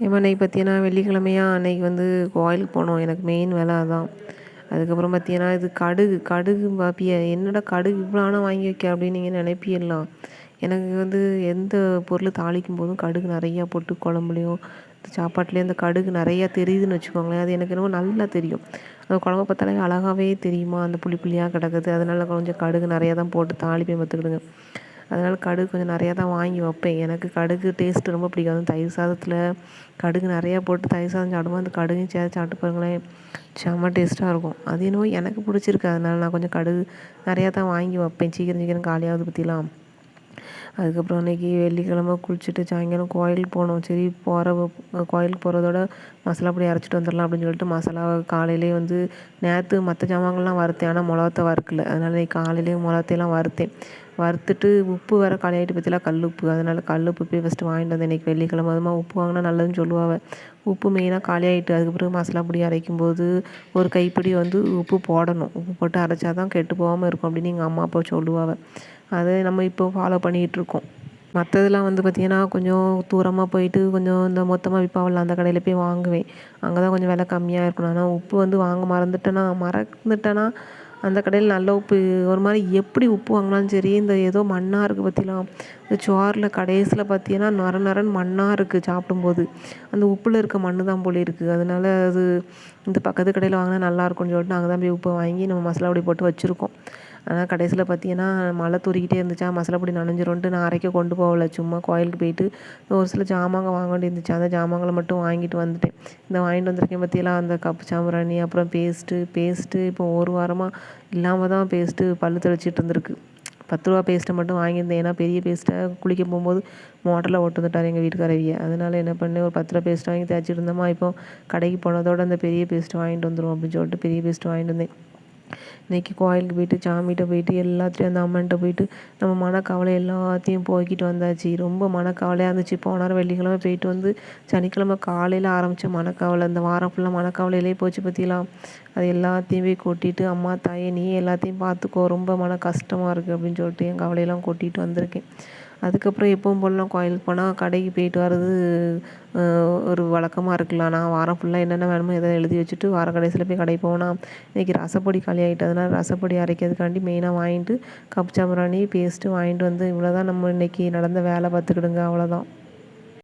ஏம்மா இன்னைக்கு பார்த்தீங்கன்னா வெள்ளிக்கிழமையா அன்னைக்கு வந்து கோயிலுக்கு போனோம். எனக்கு மெயின் வேலை அதான். அதுக்கப்புறம் பார்த்தீங்கன்னா இது கடுகு பாப்பியா என்னடா கடுகு இவ்வளோ வாங்கி வைக்க அப்படின்னு நீங்கள் நினைப்பீல்லாம். எனக்கு வந்து எந்த பொருள் தாளிக்கும் போதும் கடுகு நிறையா போட்டு குழம்புலையும் சாப்பாட்டுலேயும் அந்த கடுகு நிறையா தெரியுதுன்னு வச்சுக்கோங்களேன். அது எனக்கு என்னமோ நல்லா தெரியும். அந்த குழம்ப பார்த்தாலே அழகாகவே தெரியுமா அந்த புளி புளியாக கிடக்குது. அதனால கொஞ்சம் கடுகு நிறையா தான் போட்டு தாளிப்பேன் பார்த்துக்கிடுங்க. அதனால் கடுகு கொஞ்சம் நிறையா தான் வாங்கி வைப்பேன். எனக்கு கடுகு டேஸ்ட்டு ரொம்ப பிடிக்கும். அதுவும் தயிர் சாதத்தில் கடுகு நிறையா போட்டு தயிர் சாதம் சாப்பிடும்போது அந்த கடுகையும் சேர்த்து சாப்பிட்டு பாருங்களேன், செம்ம டேஸ்ட்டாக இருக்கும். அது என்னவோ எனக்கு பிடிச்சிருக்கு. அதனால நான் கொஞ்சம் கடுகு நிறையா தான் வாங்கி வைப்பேன். சீக்கிரம் சீக்கிரம் காலியாகுது பற்றிலாம். அதுக்கப்புறம் அன்றைக்கி வெள்ளிக்கிழமை குளிச்சுட்டு சாயங்காலம் கோயிலுக்கு போனோம். சரி கோயிலுக்கு போகிறதோட மசாலா பொடி அரைச்சிட்டு வந்துடலாம் அப்படின்னு சொல்லிட்டு மசாலாவை காலையிலேயே வந்து நேற்று மற்ற ஜாமான்கள்லாம் வறுத்தேன். ஆனால் மிளகாத்த வறுக்கல. அதனால் இன்றைக்கி காலையிலேயே மிளகாத்தையெல்லாம் வறுத்தேன். வறுத்துட்டு உப்பு வேறு காலியாகிட்டு பற்றிலாம் கல் உப்பு. அதனால் கல் உப்பு போய் ஃபஸ்ட்டு வாங்கிட்டு வந்தேன். இன்றைக்கி வெள்ளிக்கிழமை அதுமா உப்பு வாங்கினா நல்லதுன்னு சொல்லுவாங்க. உப்பு மெயினாக காலியாகிட்டு அதுக்கப்புறம் மசாலா பொடி அரைக்கும்போது ஒரு கைப்பிடி வந்து உப்பு போடணும். உப்பு போட்டு அரைச்சா தான் கெட்டு போகாமல் இருக்கும் அப்படின்னு எங்கள் அம்மா அப்பா சொல்லுவாங்க. அதை நம்ம இப்போ ஃபாலோ பண்ணிகிட்ருக்கோம். மற்றதெல்லாம் வந்து பார்த்திங்கன்னா கொஞ்சம் தூரமாக போயிட்டு கொஞ்சம் இந்த மொத்தமாக விற்பாங்கள்ல அந்த கடையில் போய் வாங்குவேன். அங்கே தான் கொஞ்சம் விலை கம்மியாக இருக்கணும். ஆனால் உப்பு வந்து வாங்க மறந்துட்டேன்னா அந்த கடையில் நல்ல உப்பு ஒரு மாதிரி எப்படி உப்பு வாங்கினாலும் சரி இந்த ஏதோ மண்ணாக இருக்குது பார்த்திலாம். இந்த சோறில் கடைசியில் பார்த்தீங்கன்னா நொரன்னு மண்ணாக இருக்குது சாப்பிடும்போது. அந்த உப்பில் இருக்க மண் தான் போல இருக்குது. அதனால அது இந்த பக்கத்து கடையில் வாங்கினா நல்லாயிருக்கும்னு சொல்லிட்டு அங்கே தான் போய் உப்பை வாங்கி நம்ம மசாலா பொடி போட்டு வச்சுருக்கோம். ஆனால் கடைசியில் பார்த்தீங்கன்னா மழை தூறிக்கிட்டே இருந்துச்சா மசாலா பொடி நனைஞ்சிரும்ன்ட்டு நான் அரைக்க கொண்டு போகல. சும்மா கோயிலுக்கு போயிட்டு ஒரு சில ஜாமாங்க வாங்க வேண்டி இருந்துச்சு. அந்த ஜாமான்களை மட்டும் வாங்கிட்டு வந்துட்டேன். இந்த வாங்கிட்டு வந்திருக்கேன் பார்த்தியெல்லாம் அந்த கப்பு சாம்பிராணி அப்புறம் பேஸ்ட்டு இப்போ ஒரு வாரமாக இல்லாமல் தான் பேஸ்ட்டு பல்லு தெளிச்சிட்டு இருந்திருக்கு. 10 ரூபா பேஸ்ட்டை மட்டும் வாங்கியிருந்தேன். ஏன்னா பெரிய பேஸ்ட்டை குளிக்க போகும்போது மோட்டரில் ஓட்டு வந்துட்டார் எங்கள் வீட்டுக்காரவிய. அதனால என்ன பண்ணேன், ஒரு 10 ரூபா பேஸ்ட் வாங்கி தேய்ச்சிட்டு இருந்தோமா, இப்போ கடைக்கு போனதோட அந்த பெரிய பேஸ்ட்டு வாங்கிட்டு வந்துடும் அப்படின்னு சொல்லிட்டு பெரிய பேஸ்ட்டு வாங்கிட்டு வந்தேன். இன்றைக்கி கோயிலுக்கு போயிட்டு சாமிகிட்ட போயிட்டு எல்லாத்தையும் அந்த அம்மன்கிட்ட போயிட்டு நம்ம மனக்கவலை எல்லாத்தையும் போய்கிட்டு வந்தாச்சு. ரொம்ப மனக்கவலையாக இருந்துச்சு. போன வாரம் வெள்ளிக்கிழமை போயிட்டு வந்து சனிக்கிழமை காலையில் ஆரம்பித்த மனக்கவலை இந்த வாரம் ஃபுல்லாக மனக்கவலையிலே போச்சு பற்றிலாம். அது எல்லாத்தையும் போய் கொட்டிட்டு அம்மா தாயே நீ எல்லாத்தையும் பார்த்துக்கோ, ரொம்ப மன கஷ்டமாக இருக்குது அப்படின்னு சொல்லிட்டு என் கவலையெல்லாம் கொட்டிட்டு வந்திருக்கேன். அதுக்கப்புறம் எப்பவும் போலலாம் கோயிலுக்கு போனால் கடைக்கு போயிட்டு வர்றது ஒரு வழக்கமாக இருக்கலாம். நான் வாரம் ஃபுல்லாக என்னென்ன வேணுமோ எதை எழுதி வச்சுட்டு வார கடைசியில் போய் கடைக்கு போனால் இன்றைக்கி ரசப்பொடி காலியாகிட்டதுனால ரசப்பொடி அரைக்கிறதுக்காண்டி மெயினாக வாங்கிட்டு கப் சாம்பிராணி பேஸ்ட்டு வாங்கிட்டு வந்து இவ்வளோ தான் நம்ம இன்றைக்கி நடந்த வேலை பார்த்துக்கிடுங்க. அவ்வளோதான்.